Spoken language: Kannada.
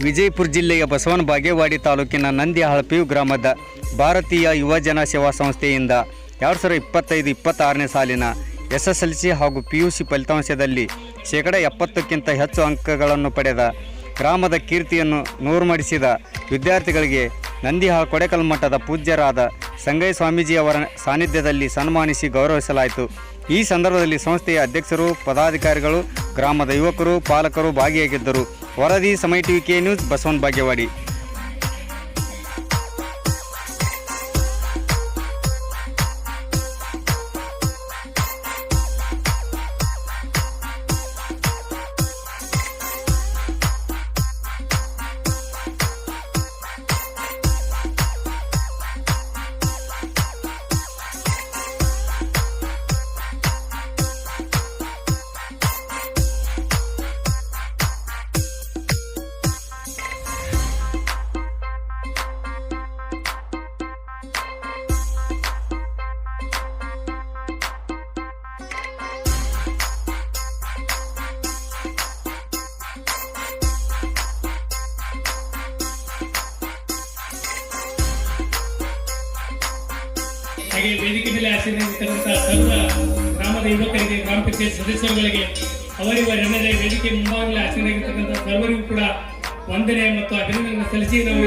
ವಿಜಯಪುರ ಜಿಲ್ಲೆಯ ಬಸವನ ಬಾಗೇವಾಡಿ ತಾಲೂಕಿನ ನಂದಿಹಾಳ ಗ್ರಾಮದ ಭಾರತೀಯ ಯುವಜನ ಸೇವಾ ಸಂಸ್ಥೆಯಿಂದ 2025-26ನೇ ಸಾಲಿನ SSLC ಹಾಗೂ PUC ಫಲಿತಾಂಶದಲ್ಲಿ 70%ಕ್ಕಿಂತ ಹೆಚ್ಚು ಅಂಕಗಳನ್ನು ಪಡೆದ ಗ್ರಾಮದ ಕೀರ್ತಿಯನ್ನು ನೂರ್ಮಡಿಸಿದ ವಿದ್ಯಾರ್ಥಿಗಳಿಗೆ ನಂದಿಹಾಳ ಕೊಡೆಕಲ್ ಮಠದ ಪೂಜ್ಯರಾದ ಸಂಗಯ್ಯ ಸ್ವಾಮೀಜಿಯವರ ಸಾನ್ನಿಧ್ಯದಲ್ಲಿ ಸನ್ಮಾನಿಸಿ ಗೌರವಿಸಲಾಯಿತು. ಈ ಸಂದರ್ಭದಲ್ಲಿ ಸಂಸ್ಥೆಯ ಅಧ್ಯಕ್ಷರು, ಪದಾಧಿಕಾರಿಗಳು, ಗ್ರಾಮದ ಯುವಕರು, ಪಾಲಕರು ಭಾಗಿಯಾಗಿದ್ದರು. ವರದಿ ಸಮಯ TV K news, Basavana Bagewadi. ಹಾಗೆ ವೇದಿಕೆ ಮೇಲೆ ಆಸೀನರಾಗಿರ್ತಕ್ಕಂಥ ಸರ್ವ ಗ್ರಾಮದ ಯುವಕರಿಗೆ, ಗ್ರಾಮ ಪಂಚಾಯತ್ ಸದಸ್ಯರುಗಳಿಗೆ, ಅವರಿವರೆಲ್ಲರೇ ವೇದಿಕೆ ಮುಂಭಾಗದಲ್ಲಿ ಆಸೀನರಾಗಿರ್ತಕ್ಕಂಥ ಸರ್ವರಿಗೂ ಕೂಡ ವಂದನೆ ಮತ್ತು ಅಭಿನಂದನೆ ಸಲ್ಲಿಸಿ ನಾವು